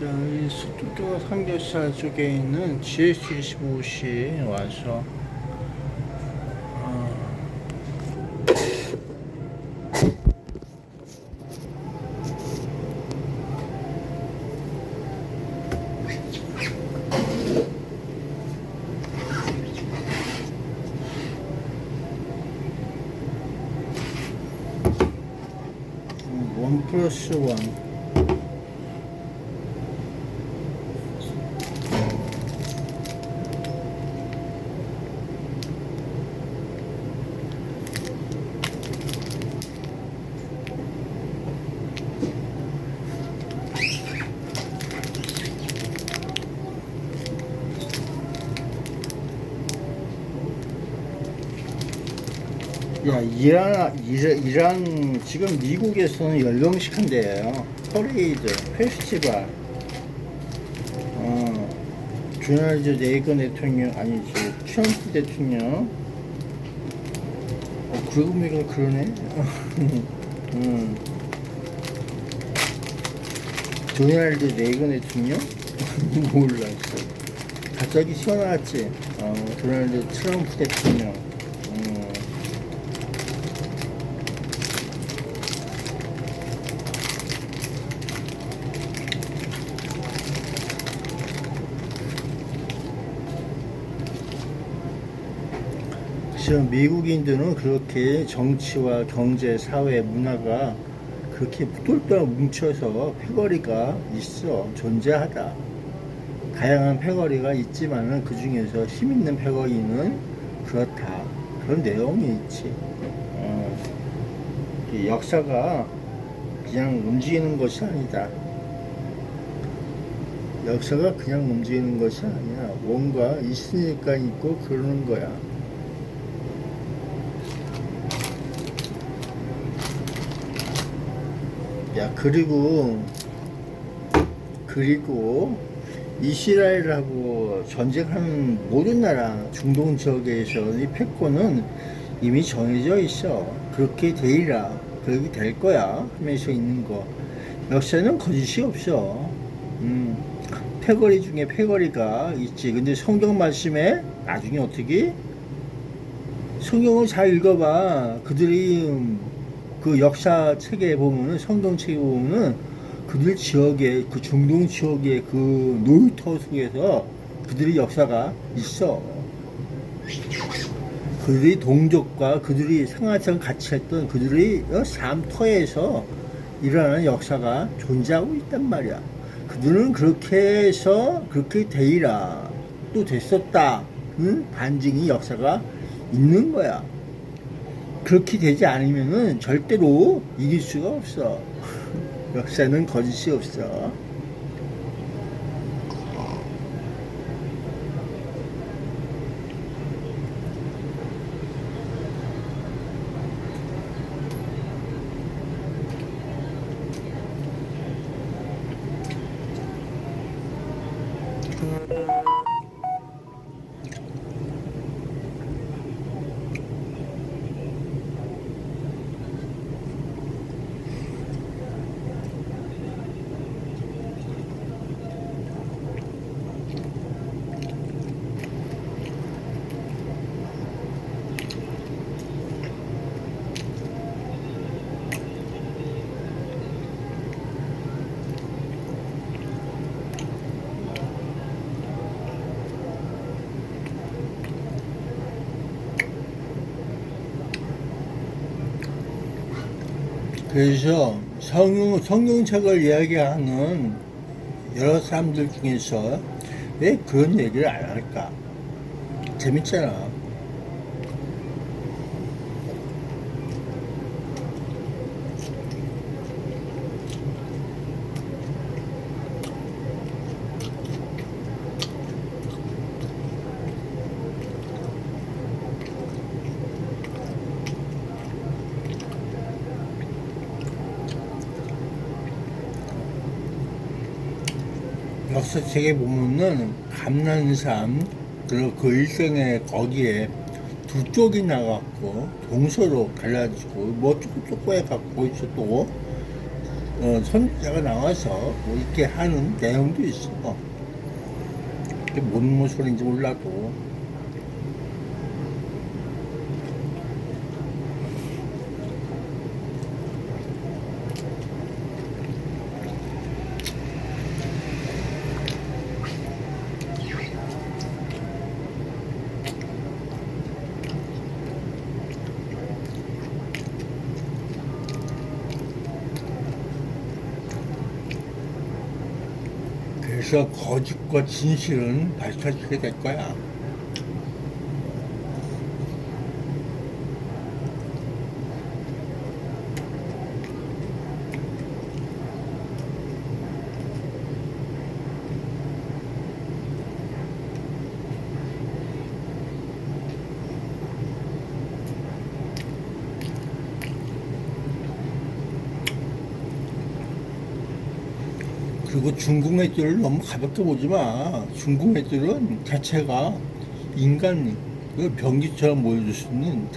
여기 수도도 삼겹살 쪽에 있는 GS25시 와서 원 플러스 원 야, 이란 지금 미국에서는 열병식 한대요. 퍼레이드, 페스티벌. 조널드 레이건 대통령, 아니지, 트럼프 대통령. 그러고 보니까 그러네. 조널드 레이건 대통령? 몰랐어. 갑자기 튀어나왔지. 도널드 트럼프 대통령. 지금 미국인들은 그렇게 정치와 경제, 사회, 문화가 그렇게 똘똘 뭉쳐서 패거리가 있어, 존재하다. 다양한 패거리가 있지만은 그 중에서 힘 있는 패거리는 그렇다. 그런 내용이 있지. 역사가 그냥 움직이는 것이 아니다. 역사가 그냥 움직이는 것이 아니야. 뭔가 있으니까 있고 그러는 거야. 야, 그리고 이스라엘하고 전쟁하는 모든 나라 중동 지역에서 이 패권은 이미 정해져 있어. 그렇게 되리라, 그렇게 될 거야 하면서 있는 거. 역사는 거짓이 없어. 패거리 중에 패거리가 있지. 근데 성경 말씀에 나중에 어떻게 성경을 잘 읽어봐. 그들이 그 역사책에 보면은, 성경책에 보면은 그들 지역에, 그 중동 지역의 그 놀이터 속에서 그들의 역사가 있어. 그들이 동족과 그들이 생활처럼 같이 했던 그들의 삶터에서 일어나는 역사가 존재하고 있단 말이야. 그들은 그렇게 해서 그렇게 되리라, 또 됐었다, 반증이 역사가 있는 거야. 그렇게 되지 않으면은 절대로 이길 수가 없어. 역사는 거짓이 없어. 그래서 성경책을 이야기하는 여러 사람들 중에서 왜 그런 얘기를 안 할까? 재밌잖아. 역사책에 보면은 감난산 그 일생에 거기에 두 쪽이 나갖고 동서로 갈라지고 뭐 쪼꼬쪼꼬 해갖고 있어. 또 선지자가 나와서 뭐 이렇게 하는 내용도 있어. 그게 뭔 소리인지 몰라도. 그래서 거짓과 진실은 밝혀지게 될 거야. 그리고 중국 애들을 너무 가볍게 보지 마. 중국 애들은 자체가 인간 그 병기처럼 보여줄 수 있는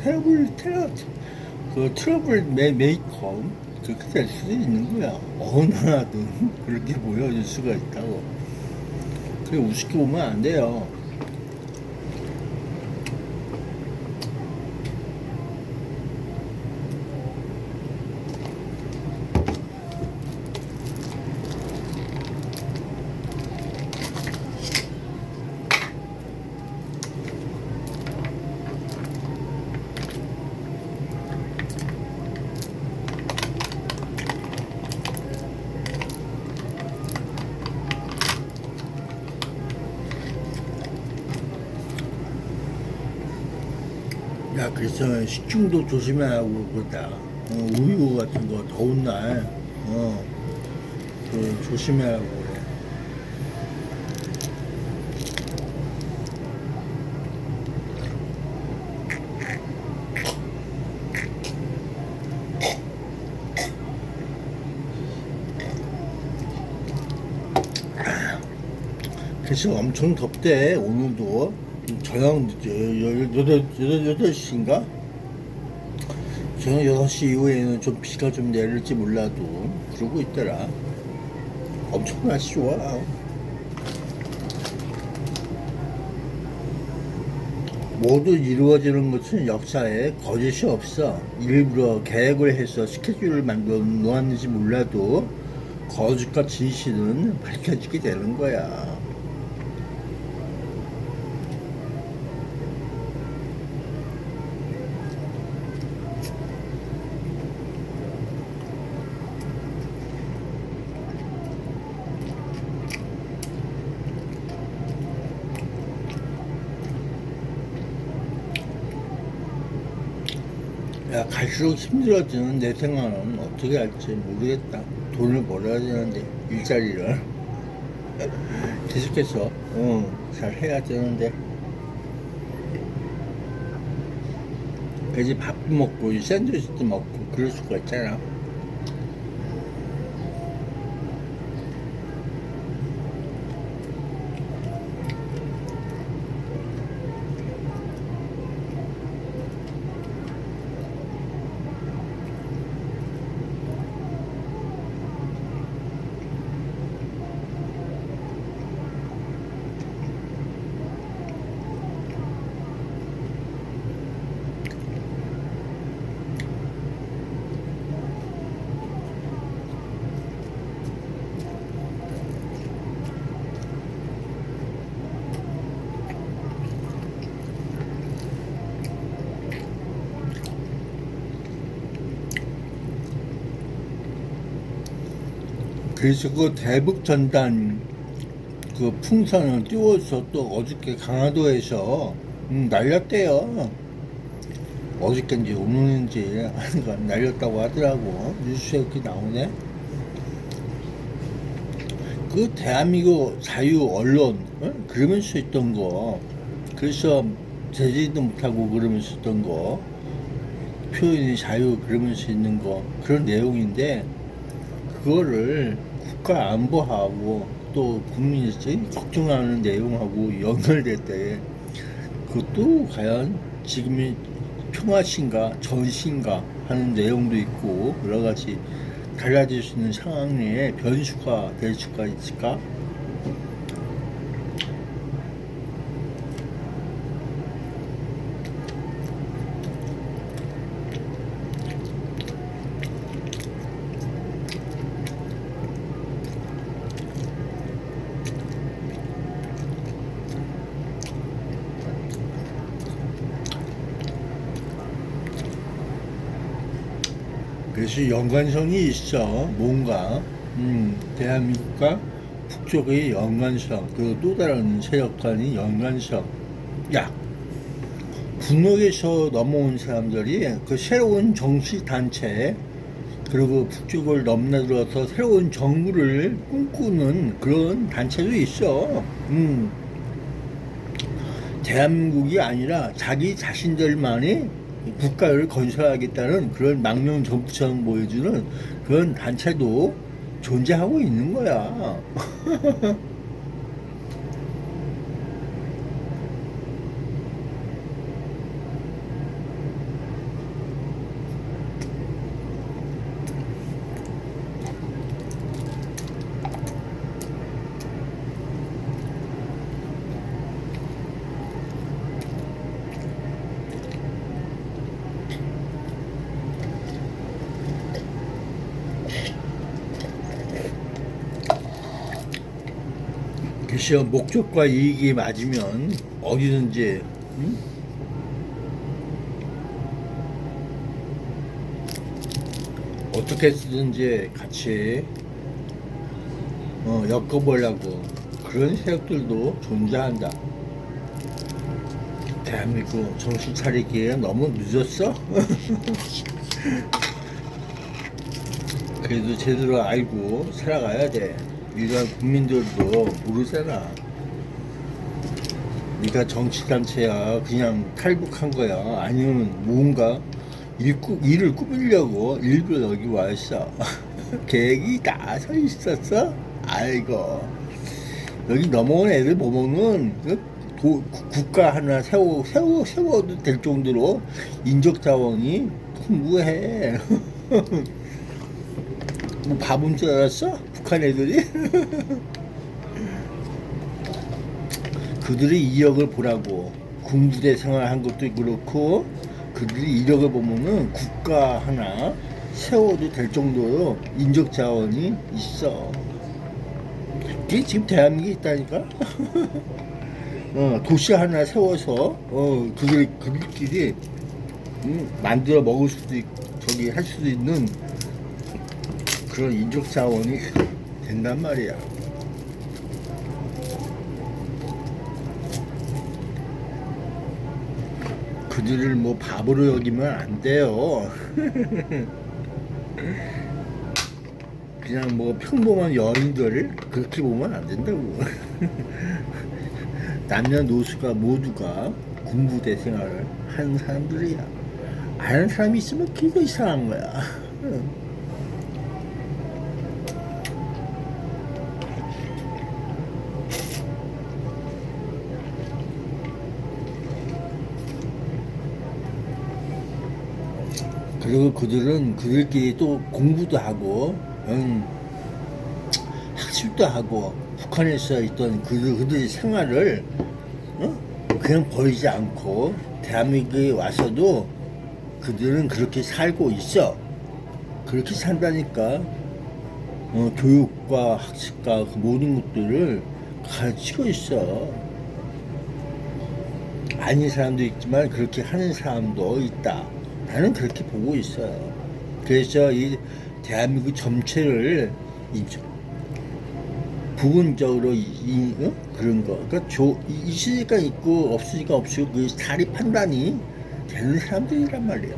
트러블 메이커 그렇게 될 수도 있는 거야. 어느 나라든 그렇게 보여줄 수가 있다고. 그래 우습게 보면 안 돼요. 야, 그래서 식중독 조심하라고 그러다. 우유 같은 거 더운 날, 그 조심하라고 그래. 그래서 엄청 덥대, 오늘도. 저녁 8시인가? 저녁 6시 이후에는 좀 비가 좀 내릴지 몰라도 그러고 있더라. 엄청 날씨 좋아. 모두 이루어지는 것은 역사에 거짓이 없어. 일부러 계획을 해서 스케줄을 만들어 놓았는지 몰라도 거짓과 진실은 밝혀지게 되는 거야. 야, 갈수록 힘들어지는 내 생활은 어떻게 할지 모르겠다. 돈을 벌어야 되는데, 일자리를. 계속해서, 잘 해야 되는데. 그래야지 밥도 먹고, 샌드위치도 먹고, 그럴 수가 있잖아. 그래서 그 대북 전단 그 풍선을 띄워서 또 어저께 강화도에서 날렸대요. 어저께인지 오늘인지 날렸다고 하더라고. 뉴스에 이렇게 나오네. 그 대한민국 자유 언론 그러면서 있던 거, 그래서 제지도 못하고 그러면서 있던 거, 표현의 자유 그러면서 있는 거, 그런 내용인데 그거를 국가 안보하고 또 국민이 걱정하는 내용하고 연결될 때 그것도 과연 지금이 평화신가 전신가 하는 내용도 있고 여러 가지 달라질 수 있는 상황에 변수가 될 수가 있을까? 그래서 연관성이 있어. 뭔가 대한민국과 북쪽의 연관성, 그리고 또 다른 세력간의 연관성. 야, 북녘에서 넘어온 사람들이 그 새로운 정치 단체, 그리고 북쪽을 넘나들어서 새로운 정부를 꿈꾸는 그런 단체도 있어. 대한민국이 아니라 자기 자신들만이 국가를 건설하겠다는 그런 망명 정부처럼 보여주는 그런 단체도 존재하고 있는 거야. 글쎄요, 목적과 이익이 맞으면 어디든지 어떻게 쓰든지 같이 엮어보려고 그런 세력들도 존재한다. 대한민국 정신 차리기에 너무 늦었어? 그래도 제대로 알고 살아가야 돼. 일반 국민들도 모르잖아. 네가 정치단체야, 그냥 탈북한 거야, 아니면 뭔가 일을 꾸미려고 일부러 여기 와 있어. 계획이 다 서 있었어? 아이고, 여기 넘어온 애들 보면은 국가 하나 세워도 될 정도로 인적 자원이 풍부해. 뭐 바본 줄 알았어? 북한 애들이? 그들의 이력을 보라고. 군부대 생활한 것도 그렇고, 그들의 이력을 보면은 국가 하나 세워도 될 정도로 인적 자원이 있어. 그게 지금 대한민국에 있다니까? 도시 하나 세워서 그들끼리 만들어 먹을 수도 있고 저기 할 수도 있는 그런 인적 자원이 된단 말이야. 그들을 뭐 바보로 여기면 안 돼요. 그냥 뭐 평범한 여인들을 그렇게 보면 안 된다고. 남녀노소가 모두가 군부대 생활을 하는 사람들이야. 아는 사람이 있으면 그게 이상한 거야. 그리고 그들은 그들끼리 또 공부도 하고, 학습도 하고, 북한에서 있던 그들의 생활을, 그냥 버리지 않고, 대한민국에 와서도 그들은 그렇게 살고 있어. 그렇게 산다니까, 교육과 학습과 그 모든 것들을 가르치고 있어. 아닌 사람도 있지만, 그렇게 하는 사람도 있다. 나는 그렇게 보고 있어요. 그래서 이 대한민국 전체를 부분적으로 그런 거. 그러니까 있으니까 있고 없으니까 없이고 그 다리 판단이 되는 사람들이란 말이야.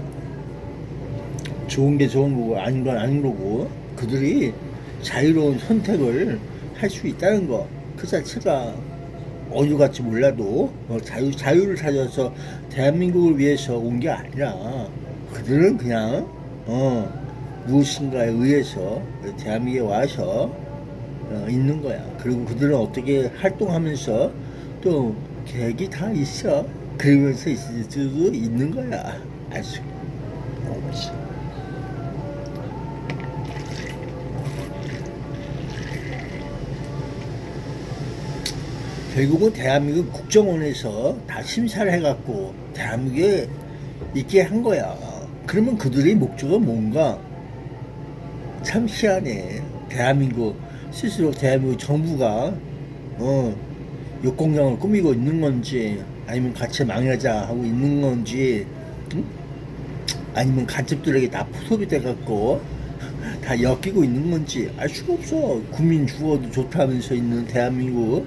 좋은 게 좋은 거고 아닌 건 아닌 거고 그들이 자유로운 선택을 할 수 있다는 거. 그 자체가 어디같이 몰라도 자유를 찾아서 대한민국을 위해서 온 게 아니라 그들은 그냥 무엇인가에 의해서 대한민국에 와서 있는 거야. 그리고 그들은 어떻게 활동하면서 또 계획이 다 있어. 그러면서 있을 수도 있는 거야. 알 수 없지. 결국은 대한민국 국정원에서 다 심사를 해갖고 대한민국에 있게 한 거야. 그러면 그들의 목적은 뭔가? 참 희한해. 대한민국 스스로 대한민국 정부가 역공장을 꾸미고 있는 건지, 아니면 같이 망하자 하고 있는 건지, 응? 아니면 간첩들에게 다 포섭이 돼갖고 다 엮이고 있는 건지 알 수가 없어. 국민 죽어도 좋다면서 있는 대한민국,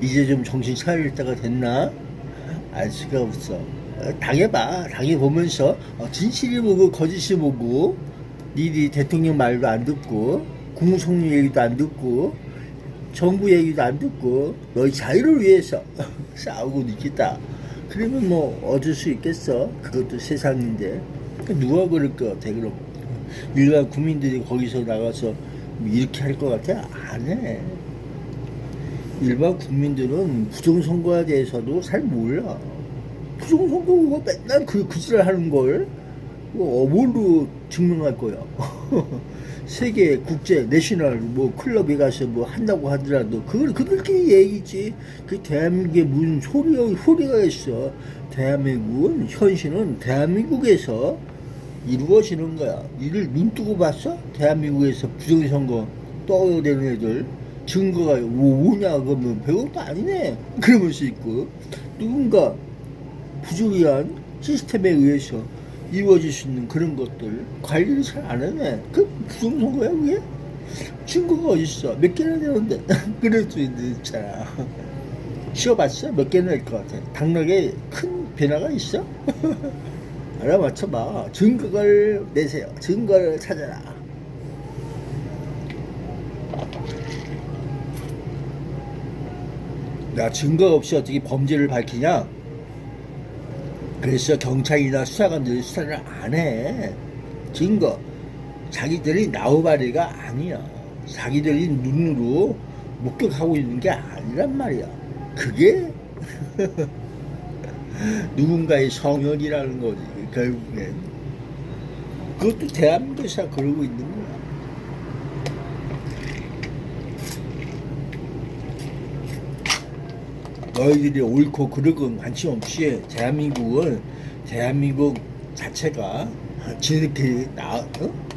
이제 좀 정신 차릴 때가 됐나? 알 수가 없어. 당해봐. 당해보면서 진실이 뭐고 거짓이 뭐고, 니들이 대통령 말도 안 듣고 국무총리 얘기도 안 듣고 정부 얘기도 안 듣고 너희 자유를 위해서 싸우고 있겠다. 그러면 뭐 어쩔 수 있겠어. 그것도 세상인데. 누가 그럴 것 같아? 그럼 일반 국민들이 거기서 나가서 이렇게 할 것 같아? 안 해. 일반 국민들은 부정선거에 대해서도 잘 몰라. 부정선거 그거 맨날 그 짓을 하는 걸 뭘로 증명할 거야? 세계, 국제, 내셔널, 뭐, 클럽에 가서 뭐 한다고 하더라도, 그걸 그들끼리 얘기지. 그 대한민국에 무슨 소리가 있어. 대한민국은, 현실은 대한민국에서 이루어지는 거야. 이를 눈 뜨고 봤어? 대한민국에서 부정선거 떠오르는 애들. 증거가 뭐냐, 그러면 별것도 아니네. 그러면서 있고, 누군가 부조리한 시스템에 의해서 이루어질 수 있는 그런 것들 관리를 잘 안 하네. 그 부정선거야 그게? 증거가 어딨어? 몇 개나 되는데 그럴 수 있잖아. 쉬어봤어? 몇 개나 될 것 같아? 당락에 큰 변화가 있어? 알아맞혀봐. 증거를 내세요. 증거를 찾아라. 야, 증거 없이 어떻게 범죄를 밝히냐? 그래서 경찰이나 수사관들이 수사를 안 해. 증거. 자기들이 나우바리가 아니야. 자기들이 눈으로 목격하고 있는 게 아니란 말이야. 그게 누군가의 성역이라는 거지. 결국엔. 그것도 대한민국에서 그러고 있는 거야. 너희들이 옳고 그르건 관심 없이 대한민국 자체가 지들끼리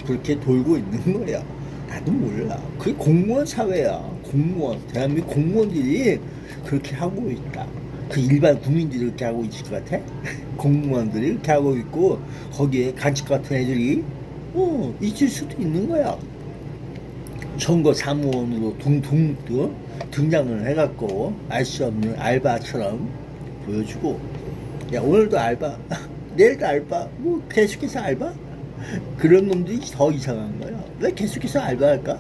그렇게 돌고 있는 거야. 나도 몰라. 그게 공무원 사회야. 공무원. 대한민국 공무원들이 그렇게 하고 있다. 그 일반 국민들이 그렇게 하고 있을 것 같아? 공무원들이 그렇게 하고 있고, 거기에 간첩 같은 애들이 있을 수도 있는 거야. 선거 사무원으로 등장을 해갖고 알 수 없는 알바처럼 보여주고, 야 오늘도 알바, 내일도 알바, 뭐 계속해서 알바? 그런 놈들이 더 이상한 거야. 왜 계속해서 알바할까?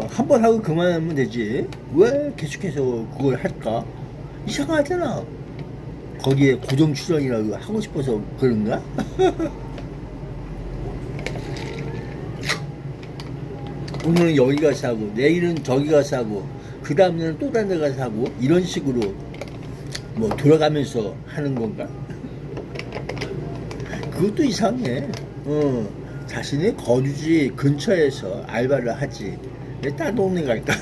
한 번 하고 그만하면 되지. 왜 계속해서 그걸 할까? 이상하잖아. 거기에 고정 출연이라고 하고 싶어서 그런가? 오늘은 여기 가서 하고, 내일은 저기 가서 하고, 그 다음에는 또 다른 데 가서 하고, 이런 식으로 뭐 돌아가면서 하는 건가? 그것도 이상해. 자신의 거주지 근처에서 알바를 하지. 왜 딴 동네 갈까?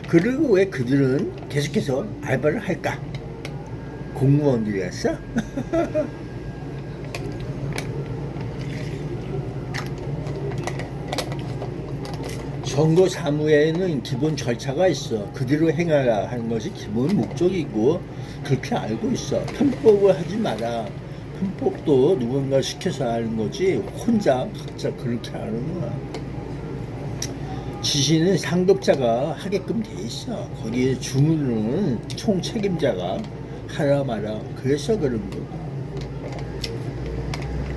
그리고 왜 그들은 계속해서 알바를 할까? 공무원들이었어? 선거 사무에는 기본 절차가 있어. 그대로 행하라 하는 것이 기본 목적이고, 그렇게 알고 있어. 편법을 하지 마라. 편법도 누군가 시켜서 하는 거지, 혼자 각자 그렇게 하는 거야. 지시는 상급자가 하게끔 돼 있어. 거기에 주문은 총 책임자가 하라 마라. 그래서 그런 거.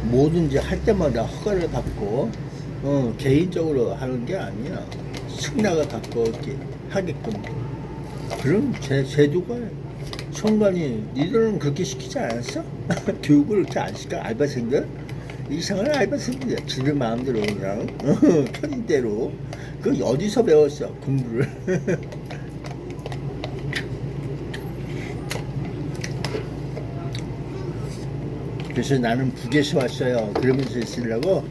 뭐든지 할 때마다 허가를 받고 개인적으로 하는 게 아니야. 승낙을 받고 이렇게 하게끔. 그럼 제도가, 선관위 니들은 그렇게 시키지 않았어? 교육을 그렇게 안 시켜? 알바생들? 이상한 알바생들이야. 지들 마음대로 그냥 편인 대로. 그 어디서 배웠어 공부를? 그래서 나는 북에서 왔어요 그러면서 있으려고,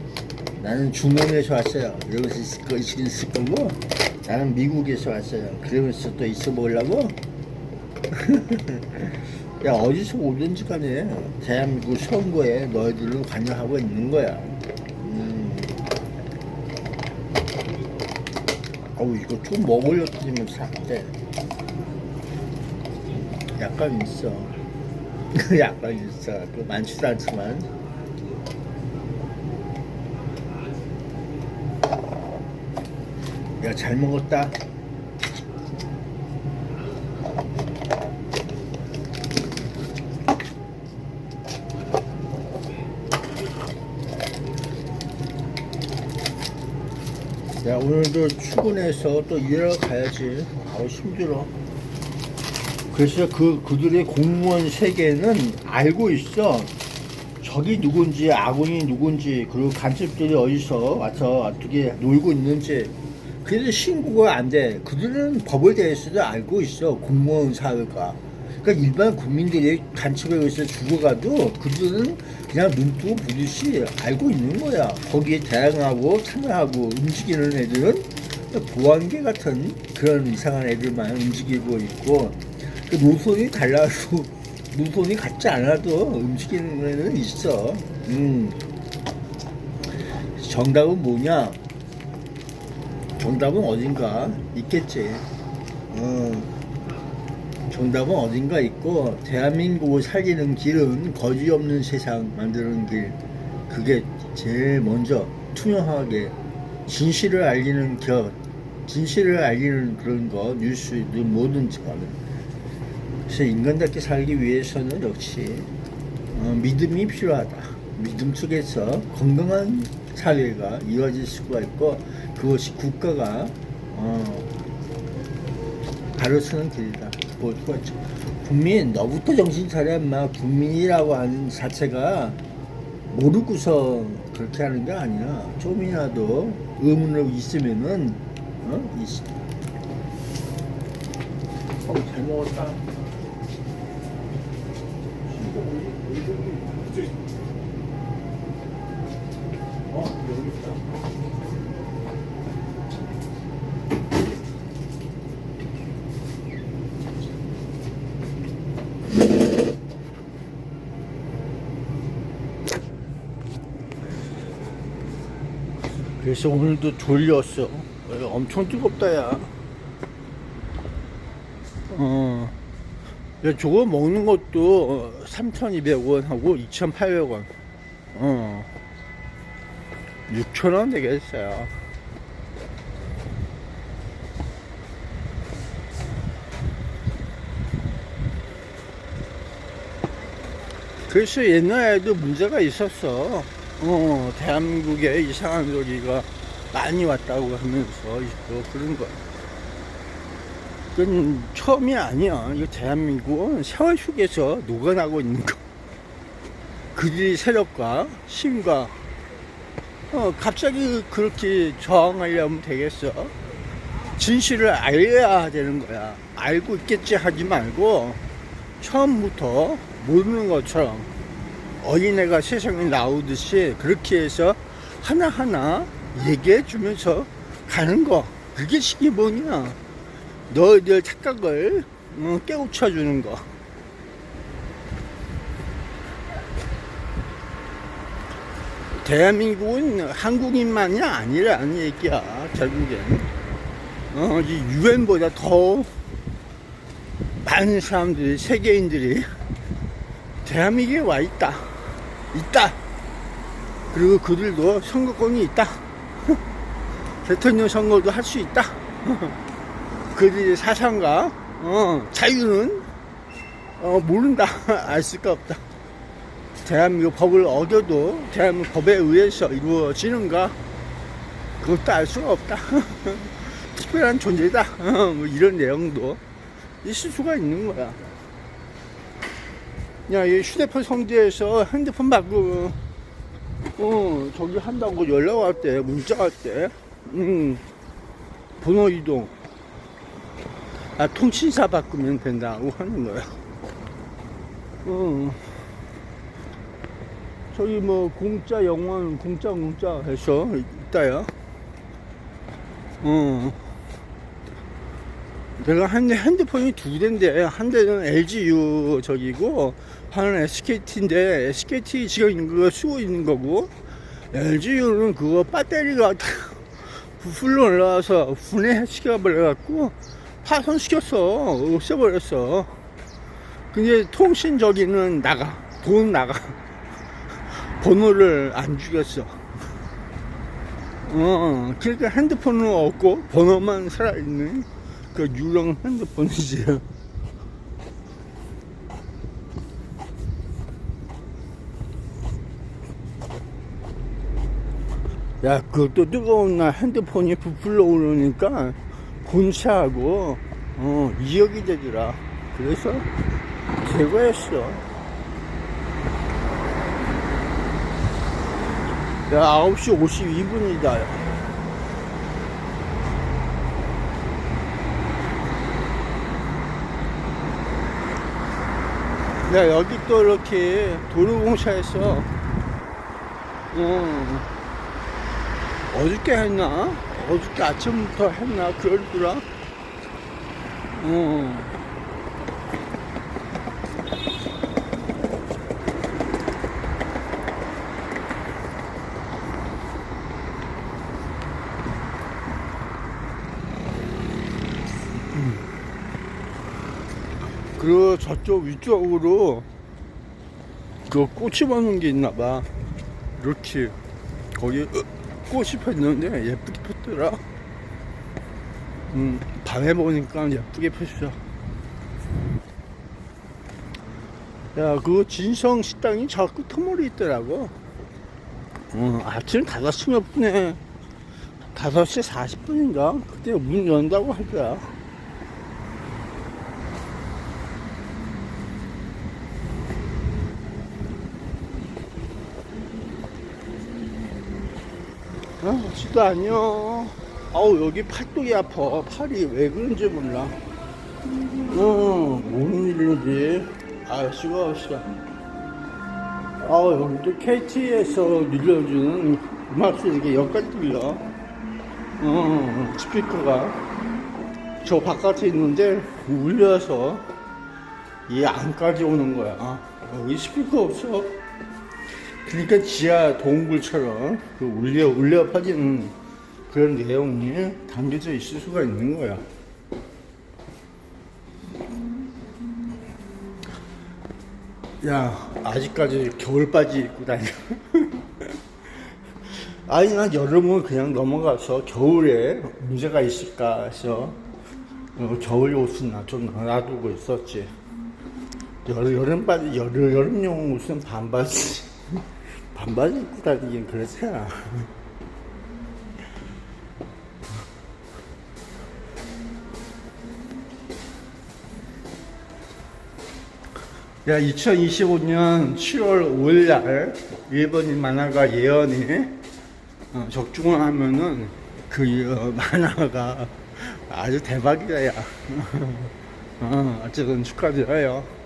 나는 중원에서 왔어요 이러면서 있을 거고, 나는 미국에서 왔어요. 그러면서 또 있어 보려고? 야, 어디서 오든지 간에 대한민국 선거에 너희들은 관여하고 있는 거야. 어우, 이거 좀 먹으려더니만 삭대. 약간 있어. 약간 있어. 그 많지도 않지만. 야, 잘 먹었다. 야, 오늘도 출근해서 또 일하러 가야지. 아우, 힘들어. 그래서 그들의 공무원 세계는 알고 있어. 적이 누군지, 아군이 누군지, 그리고 간첩들이 어디서 와서 어떻게 놀고 있는지. 그래도 신고가 안 돼. 그들은 법에 대해서도 알고 있어. 공무원 사회가. 그러니까 일반 국민들이 간첩에 의해서 죽어가도 그들은 그냥 눈뜨고 보듯이 알고 있는 거야. 거기에 대항하고 참여하고 움직이는 애들은 보안개 같은 그런 이상한 애들만 움직이고 있고, 그 노선이 달라도 노선이 같지 않아도 움직이는 애는 있어. 정답은 뭐냐? 정답은 어딘가 있겠지. 정답은 어딘가 있고, 대한민국을 살리는 길은 거지 없는 세상 만드는 길. 그게 제일 먼저 투명하게 진실을 알리는 진실을 알리는 그런 거, 뉴스든 뭐든지 간에. 그래서 인간답게 살기 위해서는 역시 믿음이 필요하다. 믿음 속에서 건강한 사회가 이루어질 수가 있고, 그것이 국가가 가로수는 길이다. 볼 수가 있죠. 국민, 너부터 정신 차려 인마. 국민이라고 하는 자체가 모르고서 그렇게 하는 게 아니야. 좀이라도 의문을 있으면은 잘 먹었다. 여기 있다. 그래서 오늘도 졸렸어. 엄청 뜨겁다, 야. 야, 저거 먹는 것도 3,200원 하고 2,800원. 6,000원 되겠어요. 그래서 옛날에도 문제가 있었어. 대한민국에 이상한 소리가 많이 왔다고 하면서 있고 그런 거야. 그건 처음이 아니야. 이거 대한민국은 세월 속에서 녹아나고 있는 거. 그들의 세력과 힘과 갑자기 그렇게 저항하려면 되겠어? 진실을 알려야 되는 거야. 알고 있겠지 하지 말고 처음부터 모르는 것처럼 어린애가 세상에 나오듯이 그렇게 해서 하나하나 얘기해 주면서 가는 거. 그게 시기본이야. 너희들 착각을 깨우쳐 주는 거. 대한민국은 한국인만이 아니라는 얘기야. 결국엔 이 유엔보다 더 많은 사람들이, 세계인들이 대한민국에 와 있다. 그리고 그들도 선거권이 있다. 대통령 선거도 할 수 있다. 그들의 사상과 자유는 모른다. 알 수가 없다. 대한민국 법을 어겨도 대한민국 법에 의해서 이루어지는가? 그것도 알 수가 없다. 특별한 존재다. 뭐 이런 내용도 있을 수가 있는 거야. 야, 이 휴대폰 성지에서 핸드폰 바꾸고 저기 한다고 연락 왔대. 문자 왔대. 번호 이동. 통신사 바꾸면 된다고 하는 거야. 저기 뭐 공짜 영원 공짜 해서 있다야. 내가 핸드폰이 두 대인데, 한 대는 LGU 저기고, 하나는 SKT인데, SKT 지금 그거 쓰고 있는 거고, LGU는 그거 배터리가 불러 올라와서 분해시켜버려갖고, 파손시켰어. 없애버렸어. 근데 통신 저기는 돈 나가. 번호를 안 주겠어. 그러니까 핸드폰은 없고, 번호만 살아있는 그 유령 핸드폰이지. 야, 그것도 뜨거운 날 핸드폰이 부풀러 오르니까 본체하고 2억이 되더라. 그래서 제거했어. 야, 9시 52분이다. 야, 여기 또 이렇게 도로공사에서 어저께 했나? 어저께 아침부터 했나? 그러더라. 그리고 저쪽 위쪽으로 그 꽃이 피는 게 있나봐. 이렇게 거기 꽃이 폈는데 예쁘게 폈더라. 밤에 보니까 예쁘게 폈어. 야, 그 진성 식당이 저 끝머리 있더라고. 아침 5시 몇 분에 5시 40분인가 그때 문 연다고 하더라. 지도 아니요. 아우, 여기 팔뚝이 아파. 팔이 왜 그런지 몰라. 뭔 일인지 알 수가 없어. 아우, 여기 또 KT에서 눌러주는 음악 소리가 여기까지 들려. 스피커가 저 바깥에 있는데 울려서 이 안까지 오는 거야. 여기 스피커 없어. 그러니까 지하 동굴처럼 그 울려 퍼지는 그런 내용이 담겨져 있을 수가 있는 거야. 야, 아직까지 겨울바지 입고 다녀. 아니, 난 여름은 그냥 넘어가서 겨울에 문제가 있을까 해서 겨울 옷은 좀 놔두고 있었지. 여름용 옷은 반바지 입고 다니긴 그렇잖아. 야, 2025년 7월 5일날 일본인 만화가 예언이 적중을 하면은 그 만화가 아주 대박이다, 야. 어쨌든 축하드려요.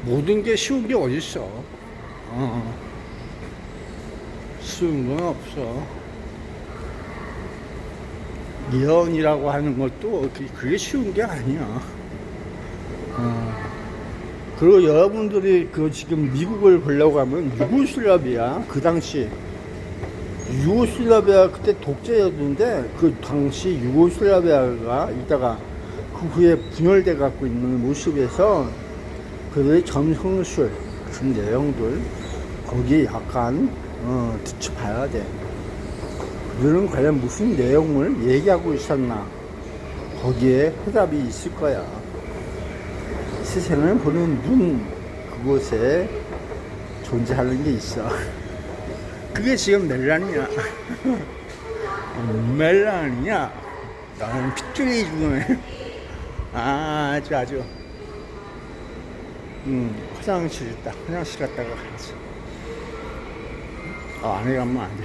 모든 게 쉬운 게 어딨어. 쉬운 건 없어. 예언이라고 하는 것도 그게 쉬운 게 아니야. 그리고 여러분들이 그 지금 미국을 보려고 하면 유고슬라비아, 그 당시 유고슬라비아 그때 독재였는데 그 당시 유고슬라비아가 이따가 그 후에 분열돼 갖고 있는 모습에서 그들의 점성술 같은 내용들 거기에 약간 뒤쳐봐야 돼. 그들은 과연 무슨 내용을 얘기하고 있었나, 거기에 해답이 있을 거야. 세상을 보는 눈, 그곳에 존재하는 게 있어. 그게 지금 멜란이야. 멜란이야. 나는 핏줄이 죽음에 아주 화장실 있다. 화장실 갔다가 가야지. 안에 가면 안 돼.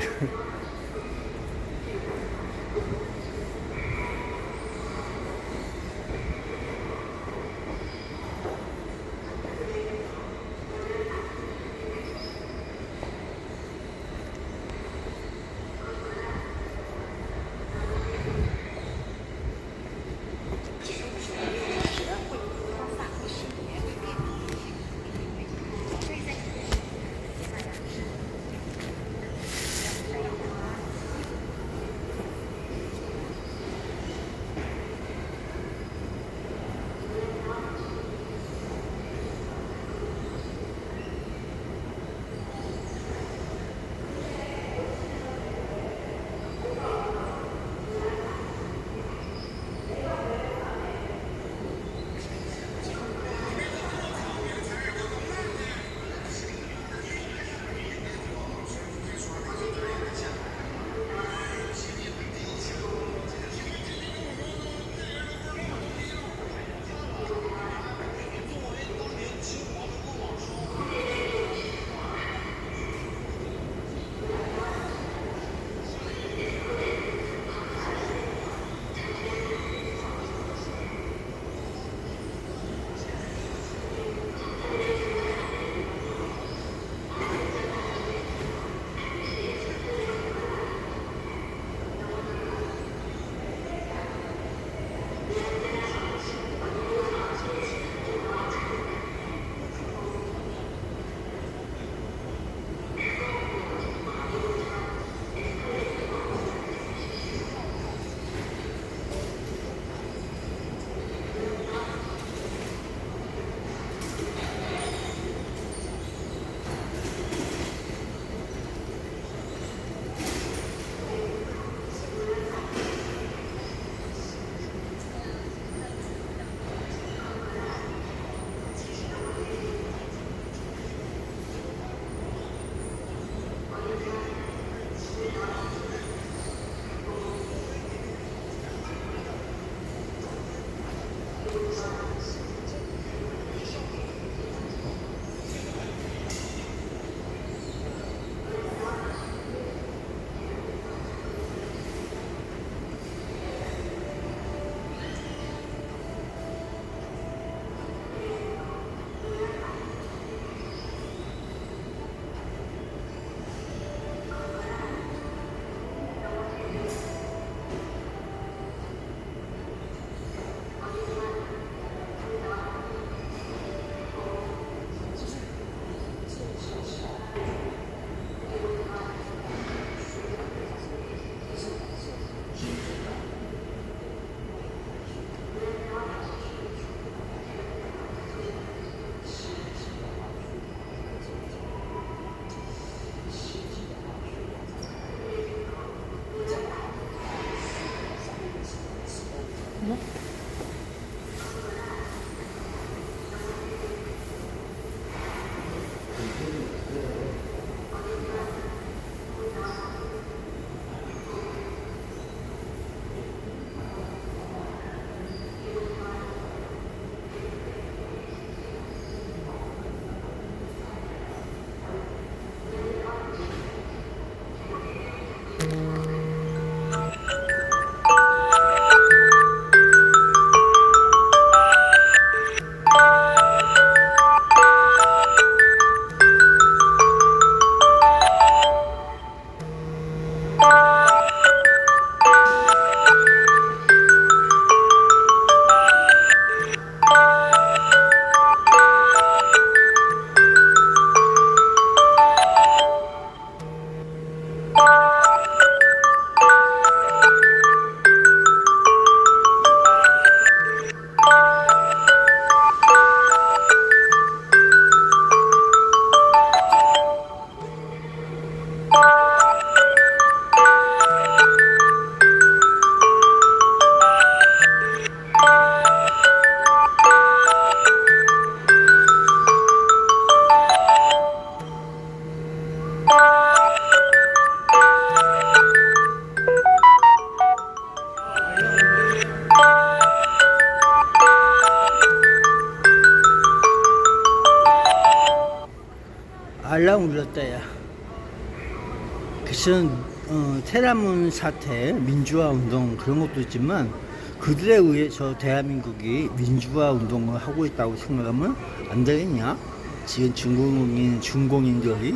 뭐? 알람 울렸다 야. 글쎄 테라문 사태, 민주화 운동 그런 것도 있지만 그들에 의해 저 대한민국이 민주화 운동을 하고 있다고 생각하면 안 되겠냐? 지금 중공인들이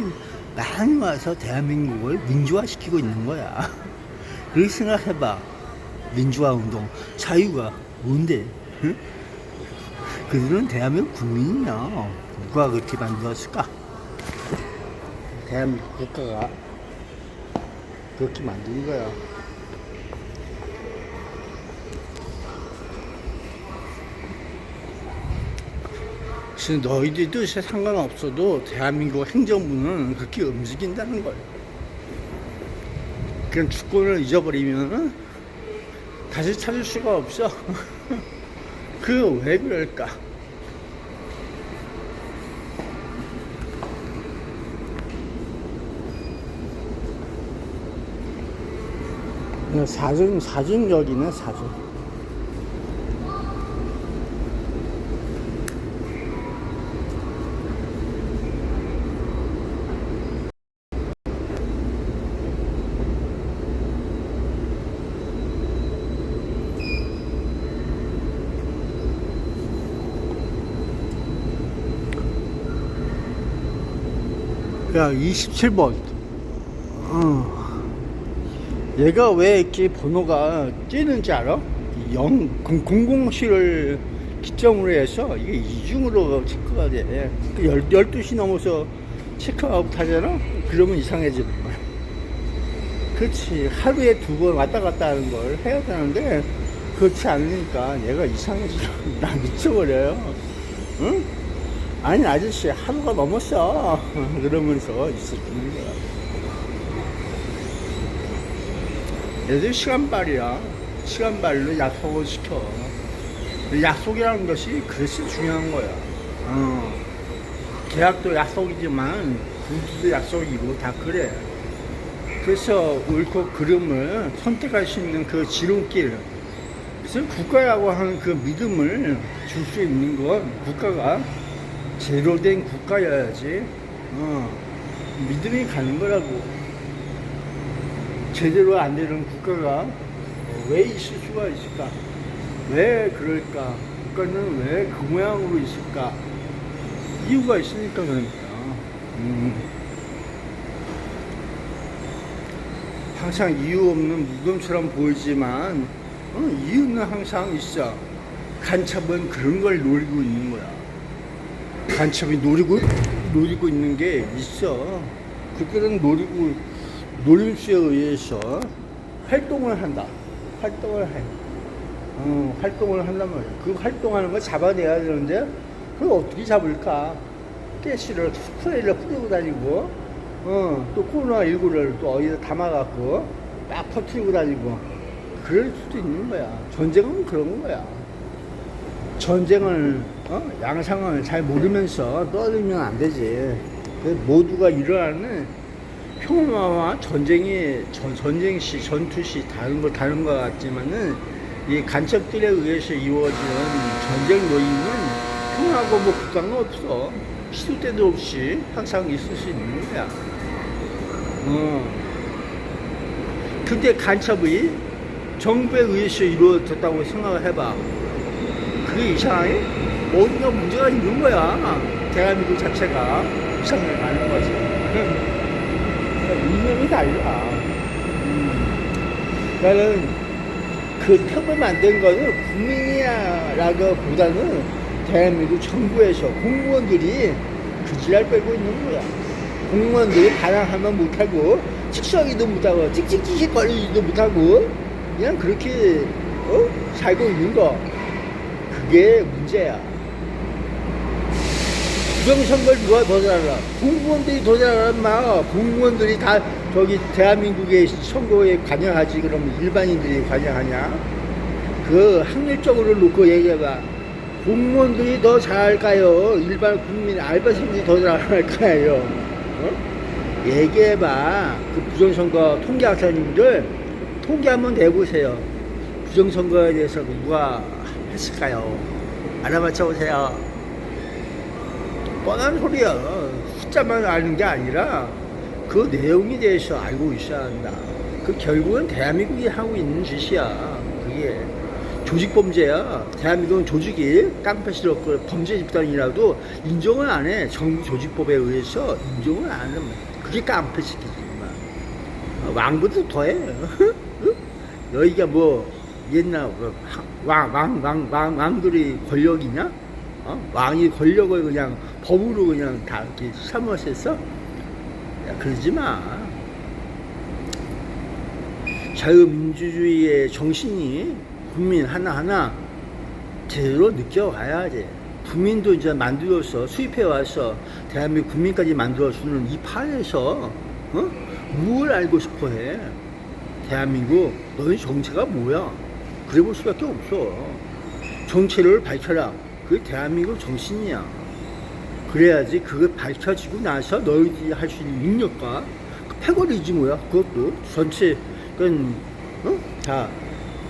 많이 와서 대한민국을 민주화시키고 있는 거야. 그렇게 생각해봐. 민주화 운동 자유가 뭔데? 응? 그들은 대한민국 국민이야. 누가 그렇게 만들었을까? 대한민국 국가가 그렇게 만든 거야. 그래서 너희들 뜻에 상관없어도 대한민국 행정부는 그렇게 움직인다는 거야. 그냥 주권을 잊어버리면 다시 찾을 수가 없어. 그 왜 그럴까? 사중역이네, 사중. 야, 27번. 얘가 왜 이렇게 번호가 뛰는지 알아? 00실을 기점으로 해서 이게 이중으로 체크가 돼. 12시 넘어서 체크아웃 하잖아? 그러면 이상해지는 거야. 그렇지. 하루에 2번 왔다 갔다 하는 걸 해야 되는데, 그렇지 않으니까 얘가 이상해지죠. 나 미쳐버려요. 응? 아니, 아저씨, 하루가 넘었어. 그러면서 있었던 거야. 얘들 시간발이야. 시간발로 약속을 시켜. 약속이라는 것이 그래서 중요한 거야. 계약도 약속이지만 구두도 약속이고 다 그래. 그래서 옳고 그름을 선택할 수 있는 그 지름길. 그래서 국가라고 하는 그 믿음을 줄 수 있는 건 국가가 제대로 된 국가여야지. 믿음이 가는 거라고. 제대로 안 되는 국가가 왜 있을 수가 있을까? 왜 그럴까? 국가는 왜 그 모양으로 있을까? 이유가 있으니까 그러니까. 항상 이유 없는 무덤처럼 보이지만 이유는 항상 있어. 간첩은 그런 걸 노리고 있는 거야. 간첩이 노리고 있는 게 있어. 그들은 노림수에 의해서 활동을 한다. 활동을 해. 활동을 한단 말이야. 그 활동하는 거 잡아내야 되는데, 그걸 어떻게 잡을까? 가스를, 스프레이를 뿌리고 다니고, 또 코로나19를 또 어디다 담아갖고, 딱 퍼뜨리고 다니고, 그럴 수도 있는 거야. 전쟁은 그런 거야. 전쟁을 양상을 잘 모르면서 떠들면 안 되지. 모두가 일어나는 평화와 전쟁 시 전투 시 다른 것 같지만은 이 간첩들에 의해서 이루어지는 전쟁 노임은 평화고 뭐 국가는 없어. 시도 때도 없이 항상 있을 수 있는 거야. 근데 간첩이 정부에 의해서 이루어졌다고 생각을 해봐. 그게 이상해? 뭔가 문제가 있는 거야. 대한민국 자체가 이상을 가는 거지. 이념이 달라. 나는 그 첩을 만든 거는 국민이라고 보다는 대한민국 정부에서 공무원들이 그 지랄 빨고 있는 거야. 공무원들이 반항하면 못하고 직성이도 못하고 찍찍찍거리지도 못하고 그냥 그렇게 살고 있는 거. 그게 문제야. 부정선거를 누가 더 잘알아? 공무원들이 더 잘알아. 마. 공무원들이 다 저기 대한민국의 선거에 관여하지. 그러면 일반인들이 관여하냐? 그 확률적으로 놓고 얘기해봐. 공무원들이 더 잘할까요? 일반 국민 알바생들이 더 잘할까요? 얘기해봐. 그 부정선거 통계학사님들 통계 한번 내보세요. 부정선거에 대해서 누가 했을까요? 알아맞혀보세요. 뻔한 소리야. 숫자만 아는 게 아니라 그 내용에 대해서 알고 있어야 한다. 그 결국은 대한민국이 하고 있는 짓이야. 그게 조직범죄야. 대한민국은 조직이 깡패스럽고 범죄 집단이라도 인정을 안 해. 정부 조직법에 의해서 인정을 안 해. 그게 깡패시키지. 왕보다 더해. 너희가 뭐 옛날 왕들이 권력이냐? 왕이 권력을 그냥 법으로 그냥 다 이렇게 삼았었어? 야, 그러지 마. 자유민주주의의 정신이 국민 하나하나 제대로 느껴가야 돼. 국민도 이제 만들어서 수입해와서 대한민국 국민까지 만들어주는 이 판에서 뭘 알고 싶어 해? 대한민국 너희 정체가 뭐야? 그래 볼 수밖에 없어. 정체를 밝혀라. 그게 대한민국 정신이야. 그래야지 그걸 밝혀지고 나서 너희들이 할 수 있는 능력과 그 패거리지 뭐야. 그것도 전체 다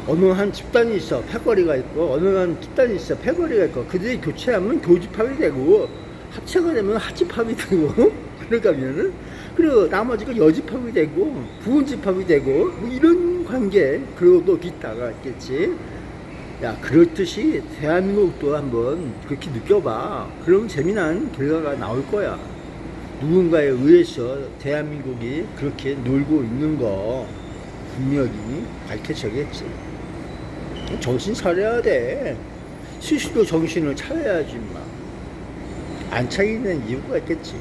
어느 한 집단이 있어 패거리가 있고 어느 한 집단이 있어 패거리가 있고 그들이 교체하면 교집합이 되고 합체가 되면 합집합이 되고 그러가면은 그리고 나머지가 여집합이 되고 부은집합이 되고 뭐 이런 관계. 그리고 또 기타가 있겠지. 야, 그렇듯이 대한민국도 한번 그렇게 느껴봐. 그럼 재미난 결과가 나올 거야. 누군가에 의해서 대한민국이 그렇게 놀고 있는 거 분명히 밝혀져겠지. 정신 차려야 돼. 스스로 정신을 차려야지 마. 안 차리는 이유가 있겠지.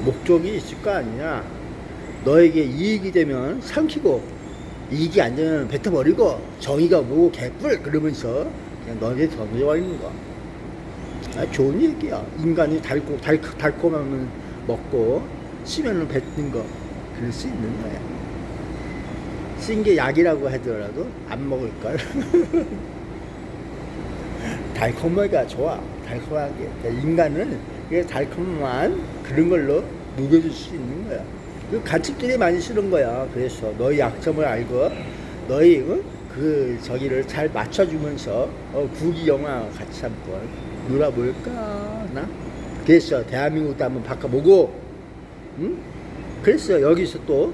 목적이 있을 거 아니냐. 너에게 이익이 되면 삼키고 이익이 안 되면 뱉어버리고 정의가 뭐고 개뿔 그러면서 그냥 너네 던져버리는 거. 좋은 얘기야. 인간이 달콤하면 먹고 쓰면은 뱉는 거. 그럴 수 있는 거야. 쓴 게 약이라고 하더라도 안 먹을걸. 달콤하기가 좋아. 달콤하게. 인간은 달콤한 그런 걸로 녹여줄 수 있는 거야. 그 간첩들이 많이 쓰는 거야. 그래서 너희 약점을 알고 너희 그 저기를 잘 맞춰주면서 국기 영화 같이 한번 놀아볼까 나? 그래서 대한민국도 한번 바꿔보고, 응? 그래서 여기서 또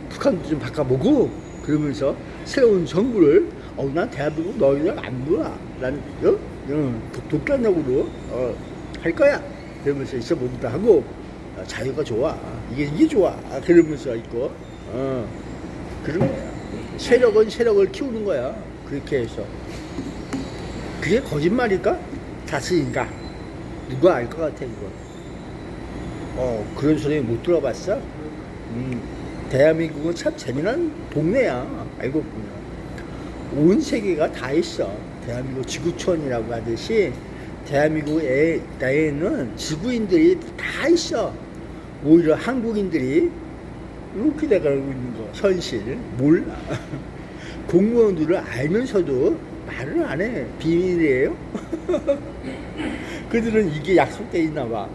북한도 좀 바꿔보고 그러면서 새로운 정부를 난 대한민국 너희들 안 놀아. 난 독단적으로 할 거야. 그러면서 있어보기도 하고. 자유가 좋아. 이게 좋아. 그러면서 있고, 그런 거야. 세력은 세력을 키우는 거야. 그렇게 해서. 그게 거짓말일까? 사실인가? 누가 알 것 같아, 이거. 그런 소리 못 들어봤어? 대한민국은 참 재미난 동네야. 알고 보면. 온 세계가 다 있어. 대한민국 지구촌이라고 하듯이, 대한민국 내에는 지구인들이 다 있어. 오히려 한국인들이 이렇게 돼가고 있는 거 현실 몰라. 공무원들을 알면서도 말을 안 해. 비밀이에요. 그들은 이게 약속돼 있나 봐.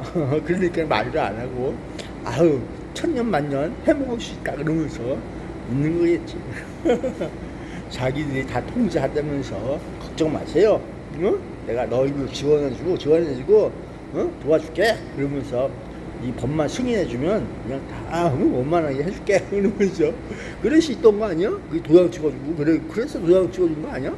그러니까 말도 안 하고 아우 천년만년 해먹을 수 있다 그러면서 있는 거겠지. 자기들이 다 통제한다면서 걱정 마세요. 응? 내가 너희들 지원해주고 도와줄게. 그러면서 이 법만 승인해주면 그냥 다 원만하게 해줄게. 이러면서 그럴 수 있던 거 아니야? 그 도장 찍어주고 그래서 도장 찍어준 거 아니야?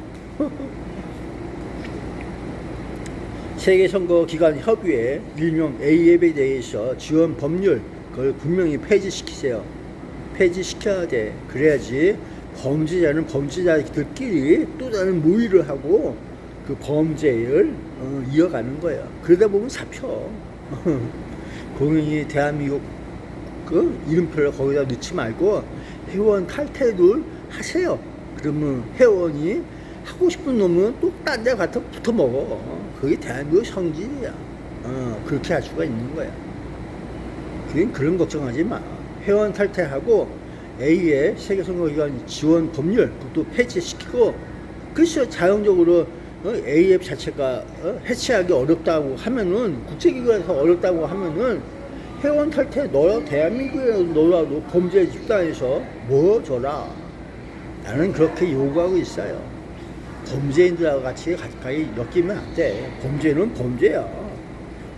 세계선거기관협의회 일명 AF에 대해서 지원 법률 그걸 분명히 폐지시키세요. 폐지시켜야 돼. 그래야지 범죄자는 범죄자들끼리 또 다른 모의를 하고 그 범죄를 이어가는 거예요. 그러다 보면 잡혀. 공연히 대한민국 그 이름표를 거기다 넣지 말고 회원 탈퇴를 하세요. 그러면 회원이 하고 싶은 놈은 또 딴 데 가서 붙어 먹어. 그게 대한민국 성질이야. 그렇게 할 수가 있는 거야. 그런 걱정하지 마. 회원 탈퇴하고 A의 세계선거기관 지원 법률 그것도 폐지시키고 글쎄 자연적으로 AF 자체가 해체하기 어렵다고 하면은 국제기구에서 어렵다고 하면은 회원 탈퇴 너야 대한민국에 너라도 범죄 집단에서 뭐 줘라. 나는 그렇게 요구하고 있어요. 범죄인들하고 같이 가까이 엮이면 안 돼. 범죄는 범죄야.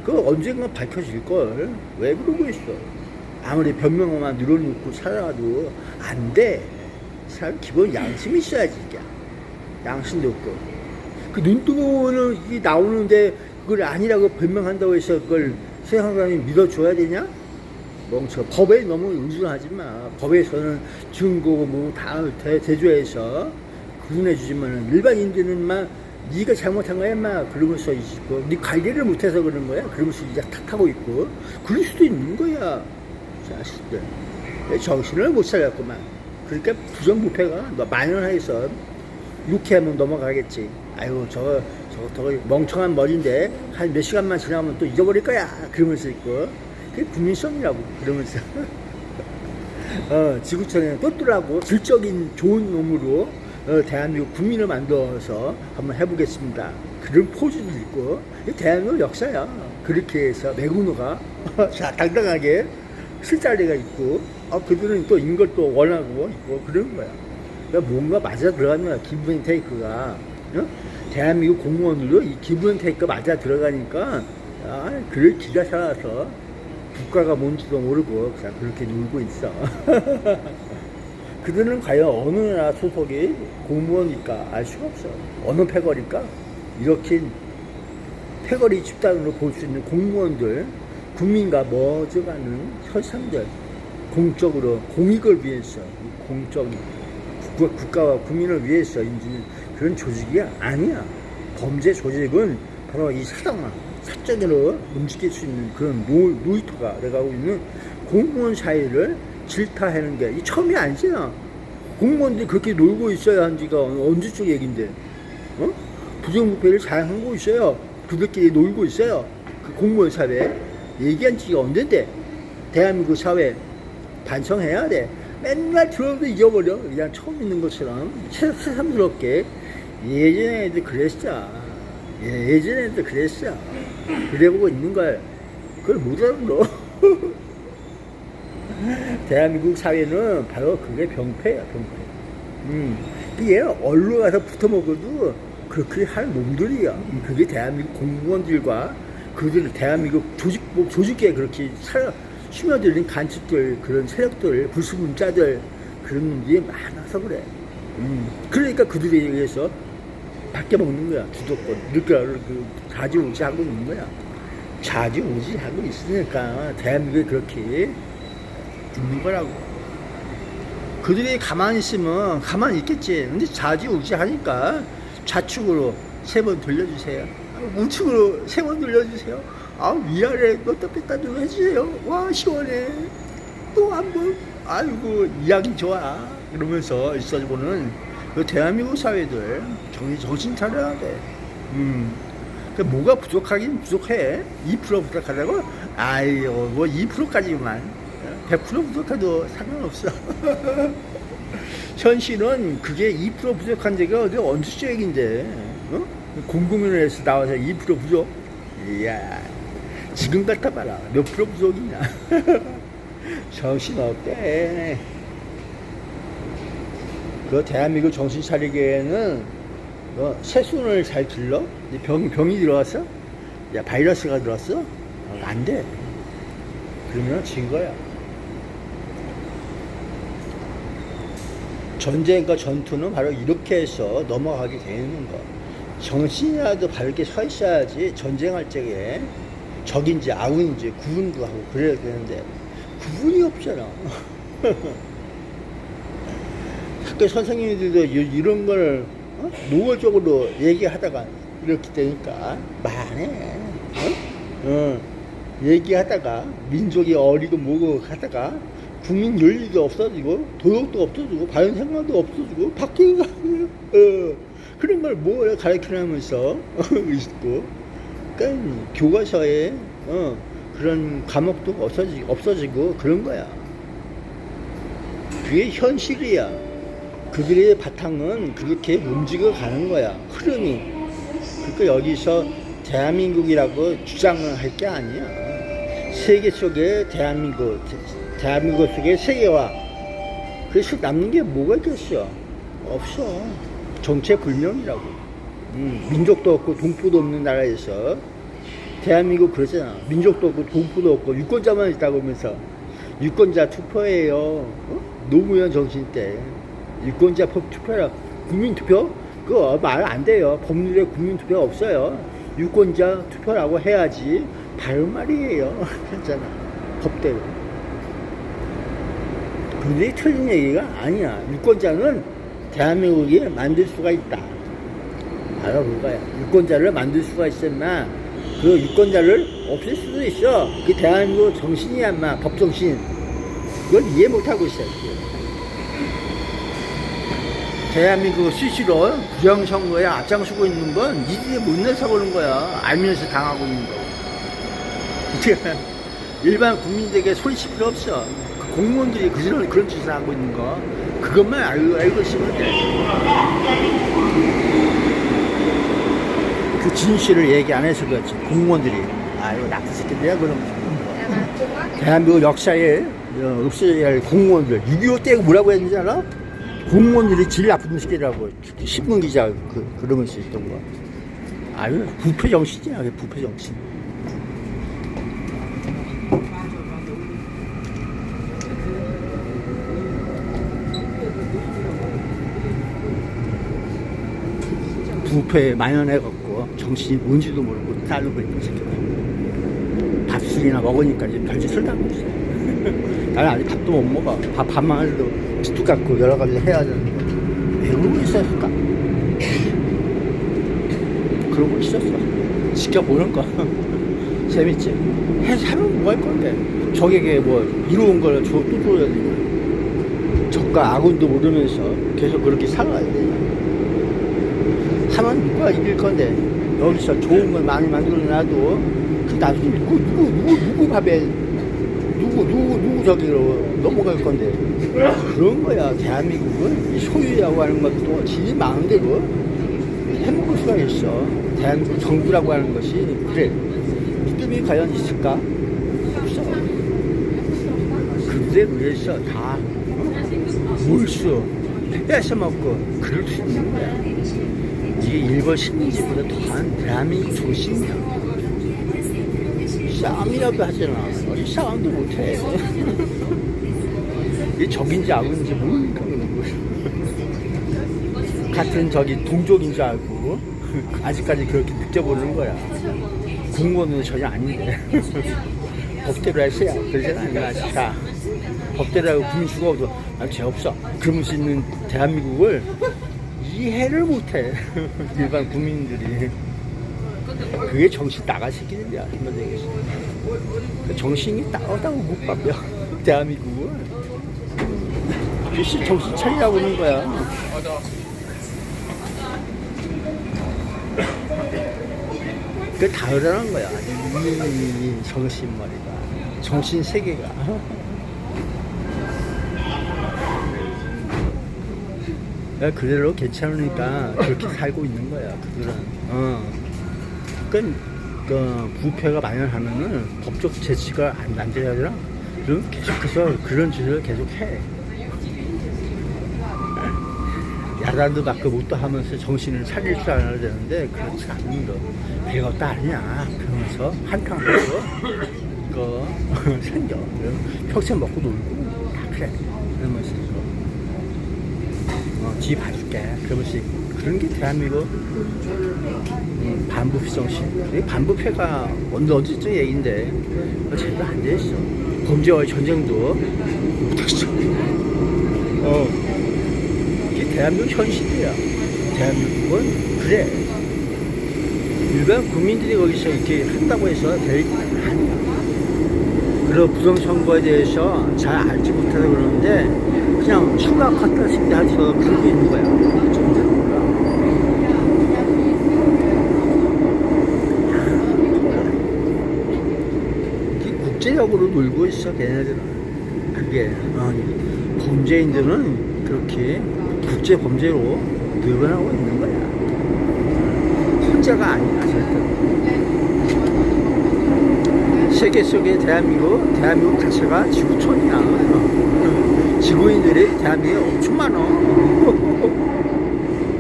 그거 언젠가 밝혀질걸. 왜 그러고 있어. 아무리 변명만 늘어놓고 살아도 안 돼. 사람 기본 양심이 있어야지. 양심도 없고. 그 눈뜨고는 이게 나오는데 그걸 아니라고 변명한다고 해서 그걸 세상 사람이 믿어줘야 되냐? 멍청. 법에 너무 의존하지 마. 법에서는 증거 뭐 다 대조해서 구분해주지만 일반인들은 막 네가 잘못한 거야 막 그러면서 있고 네 관리를 못해서 그런 거야. 그러면서 이제 탓하고 있고 그럴 수도 있는 거야. 자식들 정신을 못 차렸구만. 그러니까 부정부패가 만연해서 유쾌하면 넘어가겠지. 아유 저거 멍청한 머리인데 한 몇 시간만 지나면 또 잊어버릴 거야. 그러면서 있고 그게 국민성이라고 그러면서 지구촌에 똘똘하고 질적인 좋은 놈으로 대한민국 국민을 만들어서 한번 해보겠습니다. 그런 포즈도 있고 대한민국 역사야. 그렇게 해서 매국노가 자 당당하게 쓸 자리가 있고 그들은 또 인걸 또 원하고 있고 그런 거야. 그러니까 뭔가 맞아 들어가는 거야. 기브 테이크가 대한민국 공무원들도 이 기브 테이크 맞아 들어가니까 그를 기가 살아서 국가가 뭔지도 모르고 그냥 그렇게 놀고 있어. 그들은 과연 어느 나라 소속이 공무원일까 알 수가 없어. 어느 패거리일까? 이렇게 패거리 집단으로 볼 수 있는 공무원들, 국민과 멀어가는 현상들, 공적으로 공익을 위해서, 공적 국가와 국민을 위해서 있는 그런 조직이 아니야. 범죄 조직은 바로 이 사적으로 움직일 수 있는 그런 놀이터가 돼가고 있는 공무원 사회를 질타하는 게 이 처음이 아니잖아. 공무원들이 그렇게 놀고 있어야 한 지가 언제적 얘긴데, 부정부패를 잘 하고 있어요. 그들끼리 놀고 있어요. 그 공무원 사회 얘기한 지가 언젠데. 대한민국 사회 반성해야 돼. 맨날 들어도 잊어버려. 그냥 처음 있는 것처럼 새삼스럽게. 예전에도 그랬어. 예전에도 그랬어. 그래보고 있는 걸 그걸 못 알아들어. 대한민국 사회는 바로 그게 병폐야, 병폐. 얘 언로 가서 붙어 먹어도 그렇게 할 놈들이야. 그게 대한민국 공무원들과 그들 대한민국 조직에 그렇게 스며들린 간첩들, 그런 세력들, 불순문자들, 그런 놈들이 많아서 그래. 그러니까 그들에 의해서 밖에 먹는 거야. 주도권. 이렇게 좌지우지 하고 있는 거야. 좌지우지 하고 있으니까 대한민국이 그렇게 있는 거라고. 그들이 가만히 있으면 가만히 있겠지. 근데 좌지우지 하니까 좌측으로 3번 돌려주세요. 우측으로 3번 돌려주세요. 위아래 넣다 뺐다 좀 해주세요. 와 시원해. 또 한 번. 아이고 이야기 좋아. 그러면서 있어보는 그 대한민국 사회들 정신 차려야 돼. 뭐가 부족하긴 부족해. 2% 부족하다고? 아이고 뭐 2%까지만. 100% 부족해도 상관없어. 현실은 그게 2% 부족한 데가 어디 언제적 얘기인데, 어? 공공연에서 나와서 2% 부족? 이야, 지금 갖다 봐라. 몇 프로 부족이냐. 정신없대. 그 대한민국 정신 차리기에는 세순을 잘 길러? 병이 들어왔어? 야, 바이러스가 들어왔어? 안 돼. 그러면 진 거야. 전쟁과 전투는 바로 이렇게 해서 넘어가게 되는 거. 정신이라도 바르게 서 있어야지 전쟁할 적에 적인지 아군인지 구분도 하고 그래야 되는데 구분이 없잖아. 학교 선생님들도 이런 걸 노골적으로 얘기하다가 이렇게 되니까 말해. 얘기하다가 민족이 어리고 뭐고 하다가 국민 윤리도 없어지고 도덕도 없어지고 바른생각도 없어지고 바뀌고 그런 걸 뭐 가르치면서 있고 그러니까 교과서에 그런 과목도 없어지고 그런 거야. 그게 현실이야. 그들의 바탕은 그렇게 움직여 가는 거야. 흐름이. 그러니까 여기서 대한민국이라고 주장을 할 게 아니야. 세계 속에 대한민국 속에 세계화. 그래서 남는 게 뭐가 있겠어? 없어. 정체불명이라고. 민족도 없고 동포도 없는 나라에서 대한민국 그러잖아. 민족도 없고 동포도 없고 유권자만 있다고 하면서 유권자 투표예요. 노무현 정신 때 유권자 투표라. 국민투표? 그거 말 안 돼요. 법률에 국민투표 없어요. 유권자 투표라고 해야지 바른 말이에요. 했잖아. 법대로. 근데 틀린 얘기가 아니야. 유권자는 대한민국이 만들 수가 있다. 바로 그거야. 유권자를 만들 수가 있으면 그 유권자를 없앨 수도 있어. 그 대한민국 정신이야, 인마. 법정신. 그걸 이해 못하고 있어. 대한민국 수시로 부정선거에 앞장서고 있는 건 니들이 못 내서 보는 거야. 알면서 당하고 있는 거. 일반 국민들에게 소리칠 필요 없어. 그 공무원들이 그런 짓을 하고 있는 거. 그것만 알고 있으면 돼. 그 진실을 얘기 안 해서 그렇지. 공무원들이. 이거 나쁜 새끼들이야, 그럼. 대한민국 역사에 없어야 할 공무원들. 6.25 때 뭐라고 했는지 알아? 공무원들이 제일 나쁜 새끼라고. 신문기자 그러면서 있던 거. 부패 정신이야, 부패 정신. 부패에 만연해갖고 정신이 뭔지도 모르고 따르고 있는 새끼들. 밥술이나 먹으니까 이제 별짓을 하고 있어. 나는 아직 밥도 못 먹어. 밥만 해도 기도 깎고 여러 가지 해야 되는데 왜 그러고 있었을까? 그러고 있었어. 지켜보는 거. 재밌지? 하면 뭐 할 건데? 적에게 뭐 이로운 걸 또 줘야 되냐? 적과 아군도 모르면서 계속 그렇게 살아야 되냐? 하면 누가 이길 건데? 여기서 좋은 걸 많이 만들어놔도 그 나중에 누구 밥에 누구 저기로 넘어갈 건데? 그런 거야. 대한민국은 이 소유라고 하는 것도 지 마음대로 해먹을 수가 있어. 대한민국 정부라고 하는 것이 그래. 믿음이 과연 있을까? 없어. 그들에 의해서 다 몰수 뺏어먹고 그럴 수 있는 거야. 이게 일본 식민지보다 더한 대한민국 정신이야. 싸움이라도 하잖아. 어디 싸움도 못해. 이게 적인지 아군인지 모르니까 그런 거야. 같은 저기 동족인 줄 알고 아직까지 그렇게 느껴보는 거야. 공무원은 전혀 아닌데. 법대로 했어야. 그러잖아. 자, 법대로 하고 국민 죽어도 난 죄 없어. 그러면 수 있는 대한민국을 이해를 못해. 일반 국민들이. 그게 정신 나갈 새끼들이야. 정신이 따오다고 못 바뀌어. 대한민국은. 글씨 정신 차리라고 하는 거야. 그게 다르다는 거야. 이 정신 머리가. 정신 세계가. 야, 그대로 괜찮으니까 그렇게 살고 있는 거야, 그들은. 그 부패가 만연하면은 법적 제치가 안 돼야 되나? 그럼 계속해서 그런 짓을 계속 해. 야단도 맞고 못도 하면서 정신을 차릴 줄 알아야 되는데 그렇지 않은 거. 별것도 아니야. 그러면서 한탕 하고 그 생겨. 평생 먹고 놀고 다 그래. 그러면서 뒤 봐줄게. 그러면서 그런 게 대한민국 반부패 정신. 이 반부패가 언제쯤 얘기인데 제대로 안 돼 있어. 범죄와의 전쟁도 못했어. 이게 대한민국 현실이야. 대한민국은 그래. 일반 국민들이 거기서 이렇게 한다고 해서 될 아니야. 그런 부정선거에 대해서 잘 알지 못해서 그러는데 그냥 심각하다 생각해서 그러고 있는 거야. 국제적으로 놀고 있어, 걔네들은. 그게 범죄인들은 그렇게 국제 범죄로 늘어나고 있는 거야. 혼자가 아니야, 절대. 세계 속의 대한민국 자체가 지구촌이야. 지구인들이 대한민국에 엄청 많아.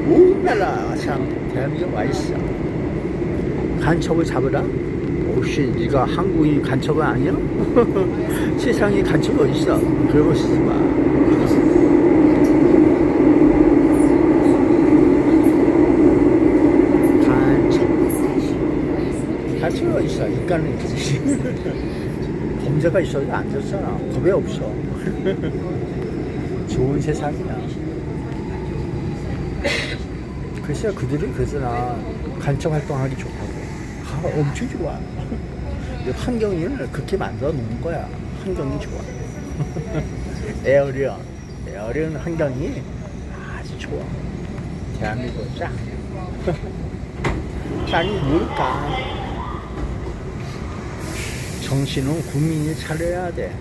온 나라 참 대한민국에 와 있어. 간첩을 잡으라? 혹시 네가 한국인 간첩은 아니야? 세상에 간첩이 어딨어? 그러고 있어 봐. 간첩이 어딨어? 인간은 있지. 범죄가 있어도 안 됐잖아. 겁이 없어. 좋은 세상이야. 글쎄 그들이 그러잖아. 간첩 활동하기 좋다고. 엄청 좋아. 환경을 그렇게 만들어 놓은 거야. 환경이 좋아. 에어리언 환경이 아주 좋아. 대한민국 짱. 짱이 뭘까? 정신은 국민이 차려야 돼.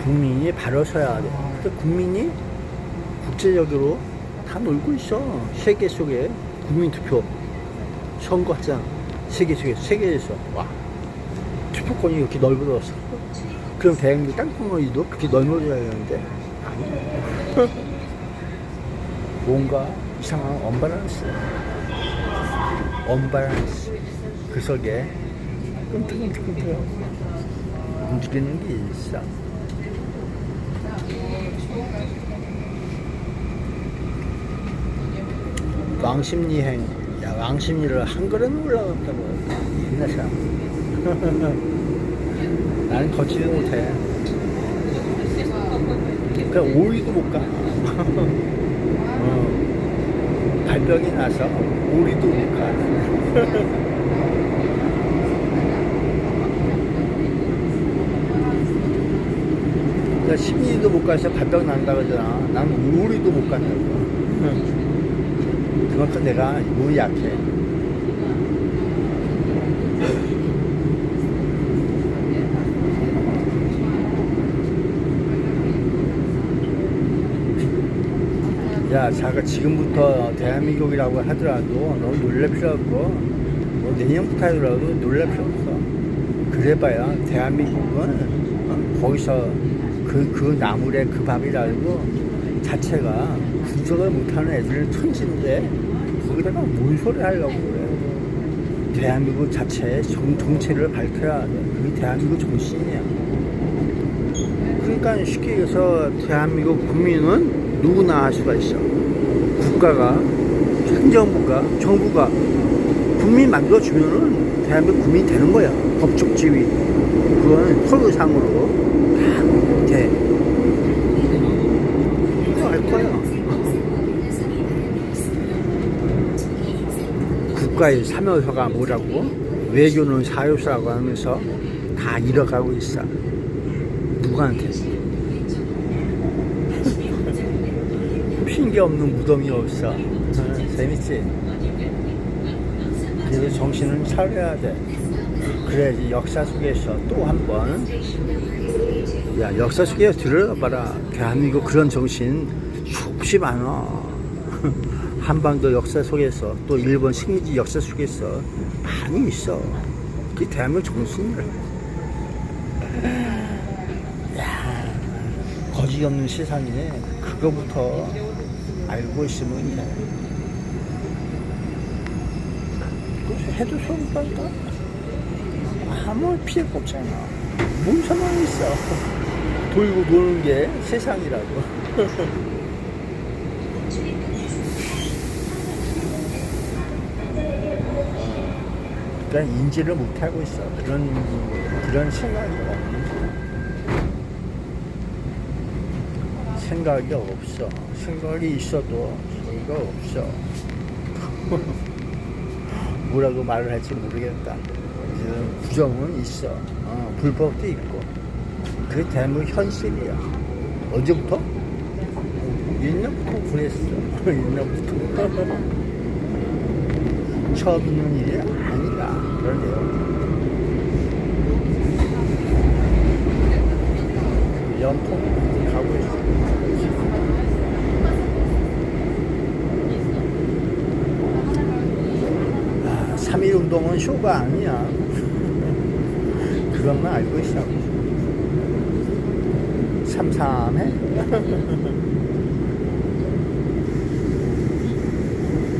국민이 바로 서야 돼. 근데 국민이 국제적으로 다 놀고 있어. 세계 속에 국민투표 선거하잖아. 세계에서. 와. 투표권이 이렇게 넓어졌어. 그럼 대한민국 땅덩어리도 그렇게 넓어져야 되는데, 아니. 뭔가 이상한 언밸런스. 그 속에 끔찍끔찍 움직이는 게 있어. 왕십리행. 야, 왕십리를 한 걸음 올라갔다고. 옛날 사람. 나는 걷지도 못해. 그냥 5리도 못 가. 발병이 나서 5리도 못 가. 그러니까 10리도 못 가서 발병 난다 그러잖아. 난 5리도 못 간다고. 그만큼 내가 몸이 약해. 야, 자가 지금부터 대한민국이라고 하더라도 너무 놀랄 필요 없고, 뭐 내년부터 하더라도 놀랄 필요 없어. 그래봐야 대한민국은 거기서 그 나물에 그 밥이라고 자체가 분석을 못하는 애들은 천진데 거기다가 뭔 소리 하려고 그래. 대한민국 자체의 정체를 밝혀야 돼. 그게 대한민국 정신이야. 그러니까 쉽게 얘기해서 대한민국 국민은 누구나 할 수가 있어. 국가가, 행정부가, 정부가 국민 만들어주면은 대한민국 국민이 되는 거야. 법적 지위. 그건 서류상으로 다 돼. 그거 알 거야. 국가의 사명서가 뭐라고? 외교는 사유서라고 하면서 다 잃어가고 있어. 누구한테? 핑계 없는 무덤이 없어. 재밌지? 그래서 정신을 차려야 돼. 그래야지 역사 속에서 또 한 번, 야, 역사 속에 들어봐라. 대한민국 그런 정신 몹시 많아. 한반도 역사 속에서 또 일본 식민지 역사 속에서 많이 있어. 그게 대한민국 정신이라. 야, 거짓 없는 세상에 그거부터 알고 있으면 돼. 그래서 해도 소용없다니까. 아무 피해가 없잖아. 뭉쳐만 있어. 돌고 도는 게 세상이라고. 그러니까 인지를 못하고 있어. 그런 생각이 없는 생각이 없어. 생각이 있어도 소리가 없어. 뭐라고 말을 할지 모르겠다. 부정은 있어. 불법도 있고. 그게 대한민국 현실이야. 언제부터? 옛날부터 그랬어. 옛날부터. 처음 있는 일이 아니라 그러네요. 연통 가고 있어. 3.1 운동은 쇼가 아니야. 그것만 알고 있어. 삼삼해.